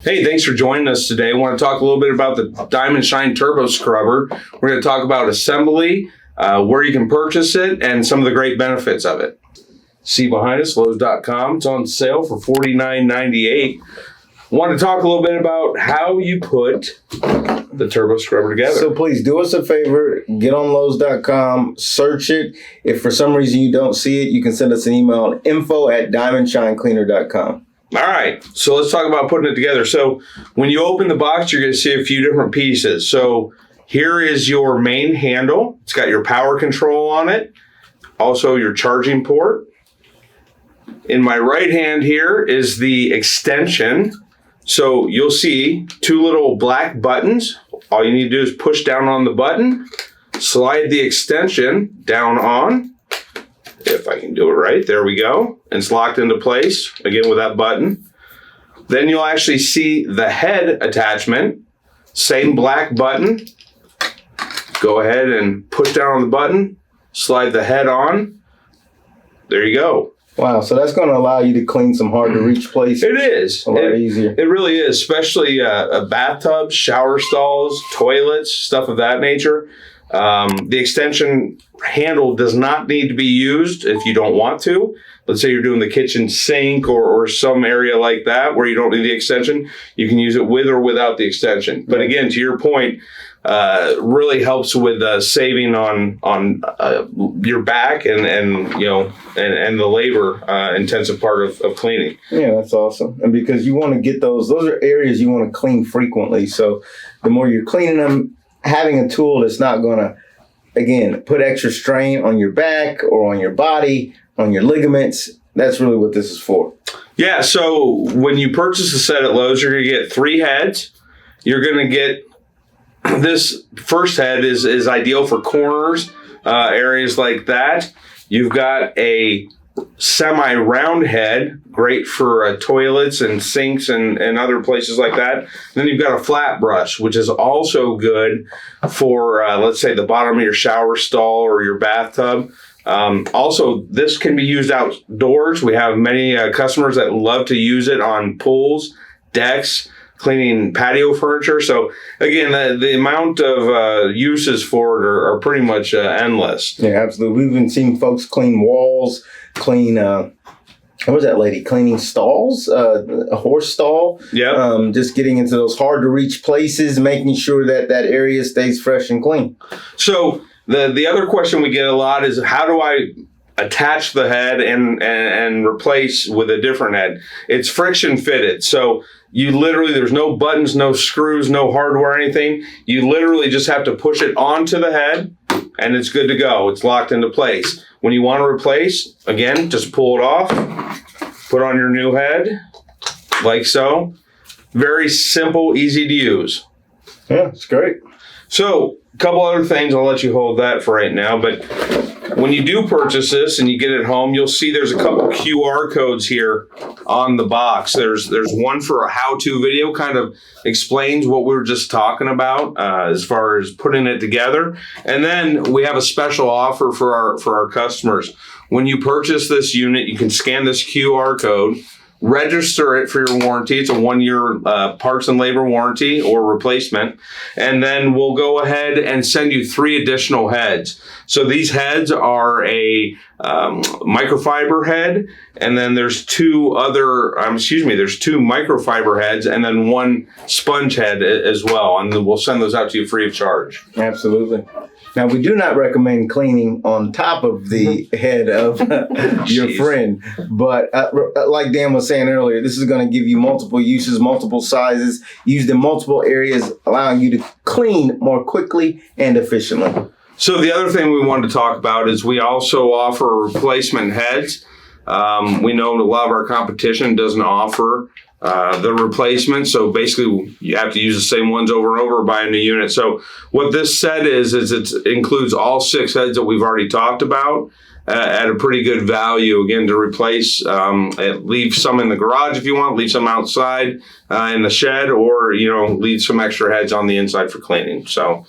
Hey, thanks for joining us today. I want to talk a little bit about the Diamond Shine Turbo Scrubber. We're going to talk about assembly, where you can purchase it, and some of the great benefits of it. See behind us, Lowe's.com. It's on sale for $49.98. Want to talk a little bit about how you put the turbo scrubber together. So please do us a favor, get on Lowe's.com, search it. If for some reason you don't see it, you can send us an email at info@diamondshinecleaner.com. All right, so let's talk about putting it together. So when you open the box, you're going to see a few different pieces. So here is your main handle. It's got your power control on it. Also your charging port. In my right hand here is the extension. So you'll see two little black buttons. All you need to do is push down on the button, slide the extension down on. If I can do it right, there we go. And it's locked into place, again with that button. Then you'll actually see the head attachment, same black button. Go ahead and push down on the button, slide the head on. There you go. Wow, so that's going to allow you to clean some hard to reach places. It is. A lot easier. It really is, especially bathtubs, shower stalls, toilets, stuff of that nature. The extension handle does not need to be used if you don't want to. Let's say you're doing the kitchen sink or some area like that where you don't need the extension. You can use it with or without the extension. But again, to your point, really helps with saving on your back and the labor intensive part of cleaning. Yeah, that's awesome. And because you want to get those are areas you want to clean frequently. So the more you're cleaning them, having a tool that's not going to, again, put extra strain on your back or on your body, on your ligaments, that's really what this is for. Yeah, so when you purchase a set at Lowe's, you're going to get 3 heads. You're going to get this first head is ideal for corners, areas like that. You've got a semi-round head, great for toilets and sinks and other places like that. Then you've got a flat brush, which is also good for, let's say, the bottom of your shower stall or your bathtub. Also, this can be used outdoors. We have many customers that love to use it on pools, decks, cleaning patio furniture. So again, the amount of uses for it are pretty much endless. Yeah, absolutely. We've even seen folks clean walls, clean, what was that lady? Cleaning stalls, a horse stall. Yeah. Just getting into those hard to reach places, making sure that area stays fresh and clean. So the other question we get a lot is, how do I attach the head and replace with a different head? It's friction fitted. So you literally, there's no buttons, no screws, no hardware, anything. You literally just have to push it onto the head and it's good to go. It's locked into place. When you want to replace, again, just pull it off, put on your new head, like so. Very simple, easy to use. Yeah, it's great. So a couple other things, I'll let you hold that for right now, but when you do purchase this and you get it home, you'll see there's a couple QR codes here on the box. There's one for a how-to video, kind of explains what we were just talking about as far as putting it together. And then we have a special offer for our customers. When you purchase this unit, you can scan this QR code, register it for your warranty. It's a 1-year parts and labor warranty or replacement. And then we'll go ahead and send you 3 additional heads. So these heads are a microfiber head, and then there's 2 microfiber heads, and then 1 sponge head as well. And then we'll send those out to you free of charge. Absolutely. Now, we do not recommend cleaning on top of the head of your friend, but like Dan was saying earlier, this is going to give you multiple uses, multiple sizes, used in multiple areas, allowing you to clean more quickly and efficiently. So the other thing we wanted to talk about is we also offer replacement heads. We know a lot of our competition doesn't offer the replacement. So basically you have to use the same ones over and over, buy a new unit. So what this set is it includes all 6 heads that we've already talked about at a pretty good value, again, to replace. Leave some in the garage if you want, leave some outside in the shed, or leave some extra heads on the inside for cleaning. So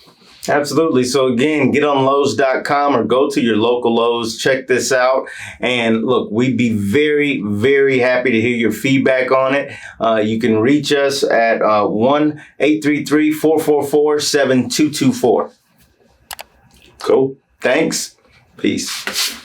Absolutely. So again, get on Lowe's.com or go to your local Lowe's. Check this out. And look, we'd be very, very happy to hear your feedback on it. You can reach us at 1-833-444-7224. Cool. Thanks. Peace.